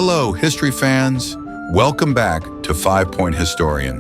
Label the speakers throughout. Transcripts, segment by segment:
Speaker 1: Hello, history fans. Welcome back to 5 Point Historian.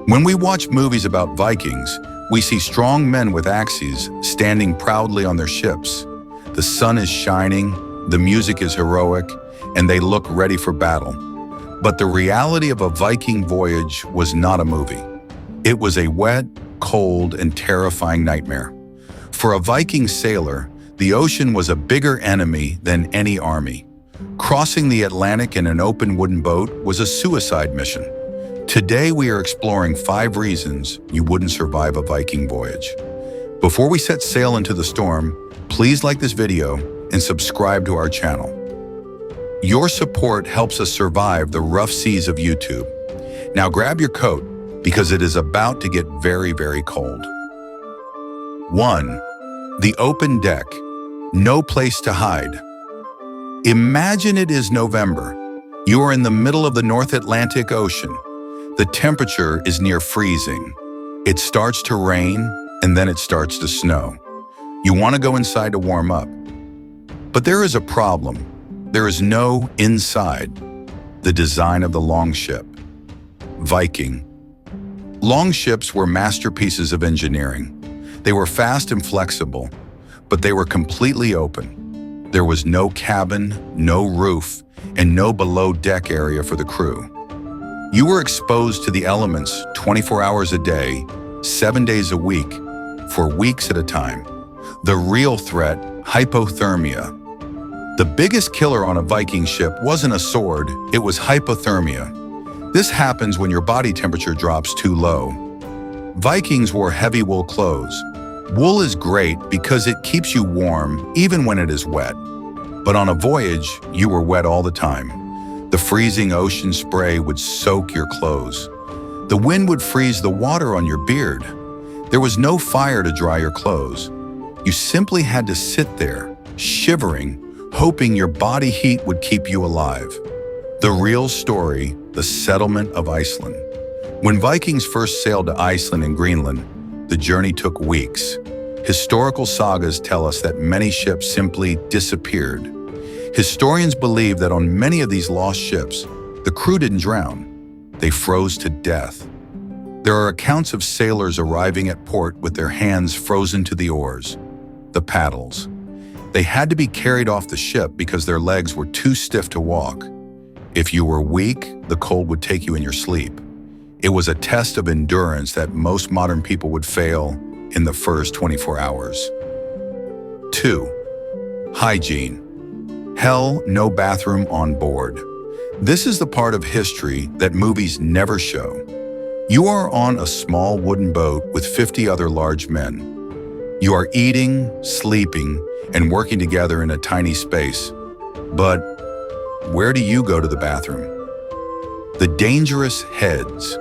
Speaker 1: When we watch movies about Vikings, we see strong men with axes standing proudly on their ships. The sun is shining, the music is heroic, and they look ready for battle. But the reality of a Viking voyage was not a movie. It was a wet, cold, and terrifying nightmare. For a Viking sailor, the ocean was a bigger enemy than any army. Crossing the Atlantic in an open wooden boat was a suicide mission. Today we are exploring 5 reasons you wouldn't survive a Viking voyage. Before we set sail into the storm, please like this video and subscribe to our channel. Your support helps us survive the rough seas of YouTube. Now grab your coat because it is about to get very, very cold. 1. The open deck. No place to hide. Imagine it is November. You are in the middle of the North Atlantic Ocean. The temperature is near freezing. It starts to rain, and then it starts to snow. You want to go inside to warm up. But there is a problem. There is no inside. The design of the Longship. Viking. Longships were masterpieces of engineering. They were fast and flexible, but they were completely open. There was no cabin, no roof, and no below-deck area for the crew. You were exposed to the elements 24 hours a day, 7 days a week, for weeks at a time. The real threat, hypothermia. The biggest killer on a Viking ship wasn't a sword, it was hypothermia. This happens when your body temperature drops too low. Vikings wore heavy wool clothes. Wool is great because it keeps you warm even when it is wet. But on a voyage, you were wet all the time. The freezing ocean spray would soak your clothes. The wind would freeze the water on your beard. There was no fire to dry your clothes. You simply had to sit there, shivering, hoping your body heat would keep you alive. The real story, the settlement of Iceland. When Vikings first sailed to Iceland and Greenland, the journey took weeks. Historical sagas tell us that many ships simply disappeared. Historians believe that on many of these lost ships, the crew didn't drown. They froze to death. There are accounts of sailors arriving at port with their hands frozen to the oars, the paddles. They had to be carried off the ship because their legs were too stiff to walk. If you were weak, the cold would take you in your sleep. It was a test of endurance that most modern people would fail in the first 24 hours. 2. Hygiene. Hell, no bathroom on board. This is the part of history that movies never show. You are on a small wooden boat with 50 other large men. You are eating, sleeping, and working together in a tiny space. But where do you go to the bathroom? The dangerous heads.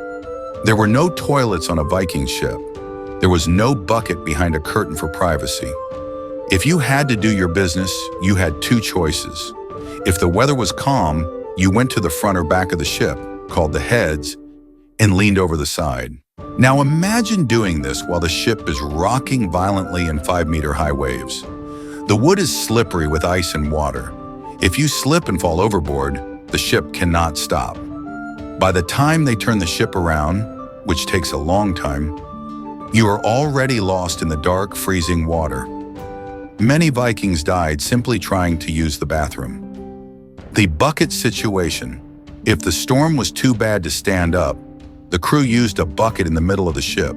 Speaker 1: There were no toilets on a Viking ship. There was no bucket behind a curtain for privacy. If you had to do your business, you had 2 choices. If the weather was calm, you went to the front or back of the ship, called the heads, and leaned over the side. Now imagine doing this while the ship is rocking violently in 5-meter-high waves. The wood is slippery with ice and water. If you slip and fall overboard, the ship cannot stop. By the time they turn the ship around, which takes a long time, you are already lost in the dark, freezing water. Many Vikings died simply trying to use the bathroom. The bucket situation. If the storm was too bad to stand up, the crew used a bucket in the middle of the ship.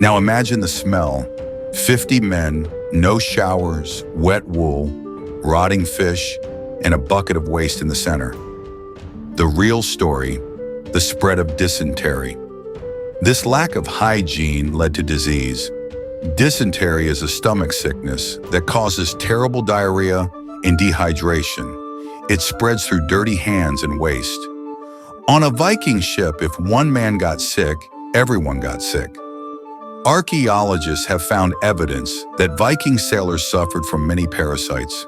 Speaker 1: Now imagine the smell. 50 men, no showers, wet wool, rotting fish, and a bucket of waste in the center. The real story, the spread of dysentery. This lack of hygiene led to disease. Dysentery is a stomach sickness that causes terrible diarrhea and dehydration. It spreads through dirty hands and waste. On a Viking ship, if one man got sick, everyone got sick. Archaeologists have found evidence that Viking sailors suffered from many parasites.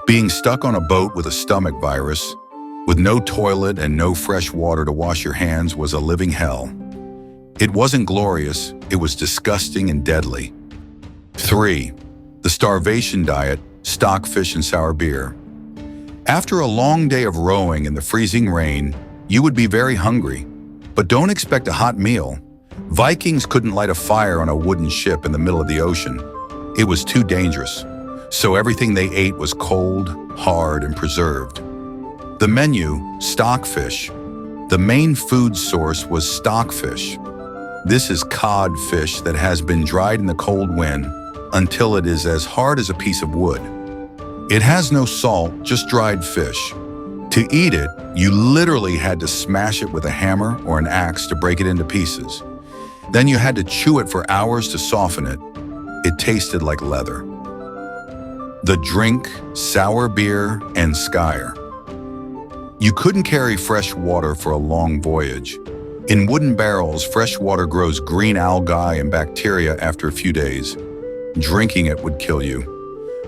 Speaker 1: Being stuck on a boat with a stomach virus, with no toilet and no fresh water to wash your hands was a living hell. It wasn't glorious, it was disgusting and deadly. 3. The starvation diet, stockfish and sour beer. After a long day of rowing in the freezing rain, you would be very hungry. But don't expect a hot meal. Vikings couldn't light a fire on a wooden ship in the middle of the ocean. It was too dangerous. So everything they ate was cold, hard, and preserved. The menu, stockfish. The main food source was stockfish. This is cod fish that has been dried in the cold wind until it is as hard as a piece of wood. It has no salt, just dried fish. To eat it, you literally had to smash it with a hammer or an axe to break it into pieces. Then you had to chew it for hours to soften it. It tasted like leather. The drink, sour beer, and skyr. You couldn't carry fresh water for a long voyage. In wooden barrels, fresh water grows green algae and bacteria after a few days. Drinking it would kill you.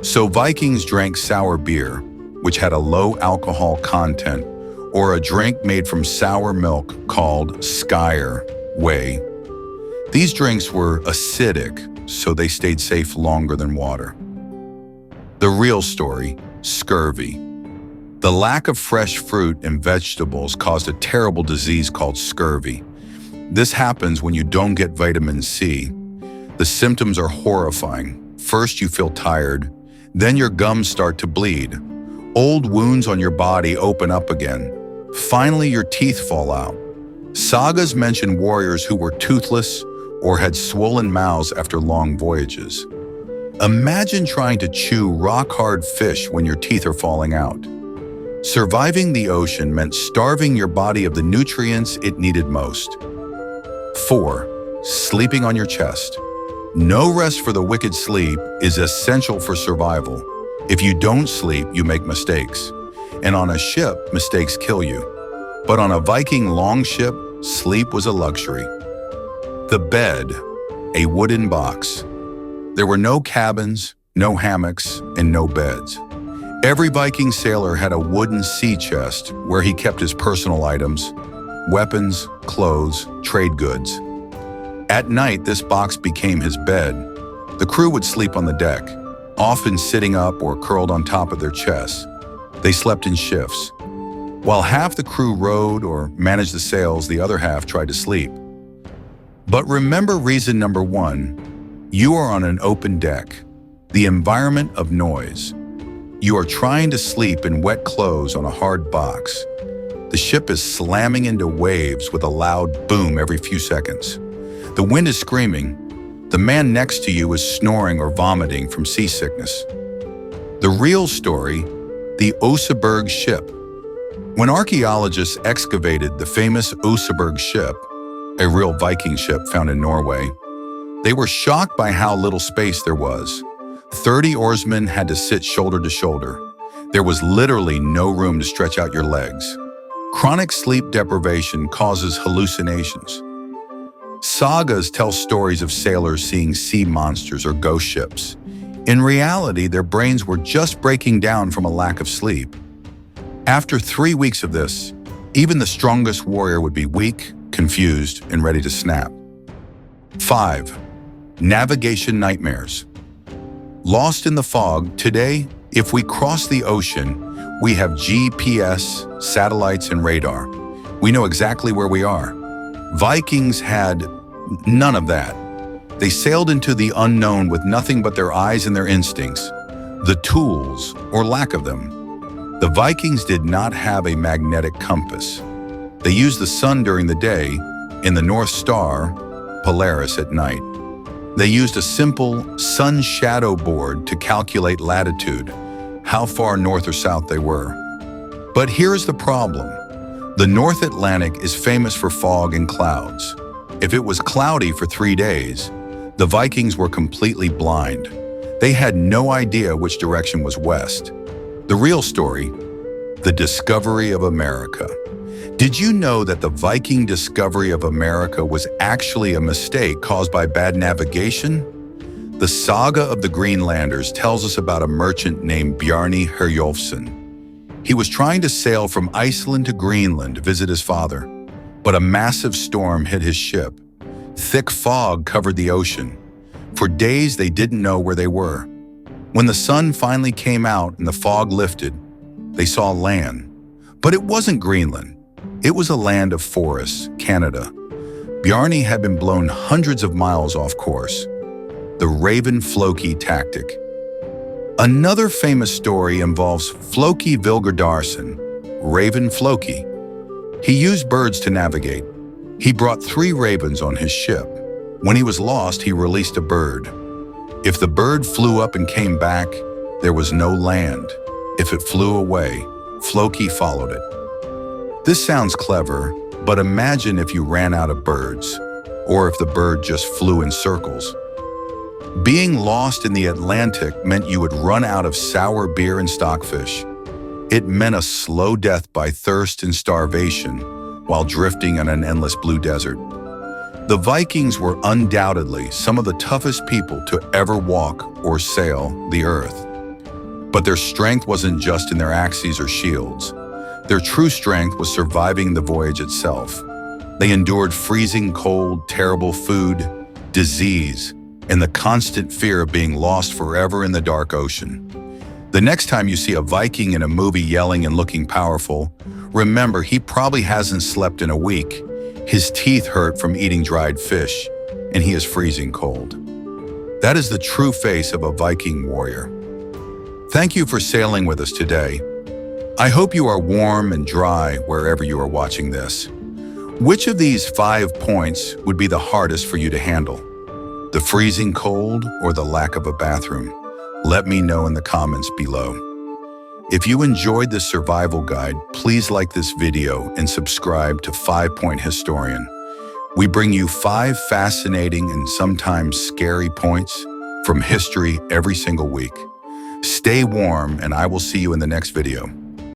Speaker 1: So Vikings drank sour beer, which had a low alcohol content, or a drink made from sour milk called skyr whey. These drinks were acidic, so they stayed safe longer than water. The real story, scurvy. The lack of fresh fruit and vegetables caused a terrible disease called scurvy. This happens when you don't get vitamin C. The symptoms are horrifying. First, you feel tired. Then your gums start to bleed. Old wounds on your body open up again. Finally, your teeth fall out. Sagas mention warriors who were toothless or had swollen mouths after long voyages. Imagine trying to chew rock-hard fish when your teeth are falling out. Surviving the ocean meant starving your body of the nutrients it needed most. 4. Sleeping on your chest. No rest for the wicked sleep is essential for survival. If you don't sleep, you make mistakes. And on a ship, mistakes kill you. But on a Viking longship, sleep was a luxury. The bed, a wooden box. There were no cabins, no hammocks, and no beds. Every Viking sailor had a wooden sea chest where he kept his personal items, weapons, clothes, trade goods. At night, this box became his bed. The crew would sleep on the deck, often sitting up or curled on top of their chests. They slept in shifts. While half the crew rowed or managed the sails, the other half tried to sleep. But remember reason number 1, you are on an open deck, the environment of noise. You are trying to sleep in wet clothes on a hard box. The ship is slamming into waves with a loud boom every few seconds. The wind is screaming. The man next to you is snoring or vomiting from seasickness. The real story, the Oseberg ship. When archaeologists excavated the famous Oseberg ship, a real Viking ship found in Norway, they were shocked by how little space there was. 30 oarsmen had to sit shoulder to shoulder. There was literally no room to stretch out your legs. Chronic sleep deprivation causes hallucinations. Sagas tell stories of sailors seeing sea monsters or ghost ships. In reality, their brains were just breaking down from a lack of sleep. After 3 weeks of this, even the strongest warrior would be weak, confused, and ready to snap. 5. Navigation nightmares. Lost in the fog, today, if we cross the ocean, we have GPS, satellites, and radar. We know exactly where we are. Vikings had none of that. They sailed into the unknown with nothing but their eyes and their instincts, the tools, or lack of them. The Vikings did not have a magnetic compass. They used the sun during the day and the North Star, Polaris, at night. They used a simple sun shadow board to calculate latitude, how far north or south they were. But here's the problem. The North Atlantic is famous for fog and clouds. If it was cloudy for 3 days, the Vikings were completely blind. They had no idea which direction was west. The real story, the discovery of America. Did you know that the Viking discovery of America was actually a mistake caused by bad navigation? The saga of the Greenlanders tells us about a merchant named Bjarni Herjolfsson. He was trying to sail from Iceland to Greenland to visit his father, but a massive storm hit his ship. Thick fog covered the ocean. For days, they didn't know where they were. When the sun finally came out and the fog lifted, They saw land. But it wasn't Greenland. It was a land of forests, Canada. Bjarne had been blown hundreds of miles off course. The Raven Floki tactic. Another famous story involves Floki Vilgerdarsen, Raven Floki. He used birds to navigate. He brought 3 ravens on his ship. When he was lost, he released a bird. If the bird flew up and came back, there was no land. If it flew away, Floki followed it. This sounds clever, but imagine if you ran out of birds, or if the bird just flew in circles. Being lost in the Atlantic meant you would run out of sour beer and stockfish. It meant a slow death by thirst and starvation while drifting on an endless blue desert. The Vikings were undoubtedly some of the toughest people to ever walk or sail the earth. But their strength wasn't just in their axes or shields. Their true strength was surviving the voyage itself. They endured freezing cold, terrible food, disease, and the constant fear of being lost forever in the dark ocean. The next time you see a Viking in a movie yelling and looking powerful, remember he probably hasn't slept in a week. His teeth hurt from eating dried fish, and he is freezing cold. That is the true face of a Viking warrior. Thank you for sailing with us today. I hope you are warm and dry wherever you are watching this. Which of these 5 points would be the hardest for you to handle? The freezing cold or the lack of a bathroom? Let me know in the comments below. If you enjoyed this survival guide, please like this video and subscribe to 5 Point Historian. We bring you 5 fascinating and sometimes scary points from history every single week. Stay warm, and I will see you in the next video.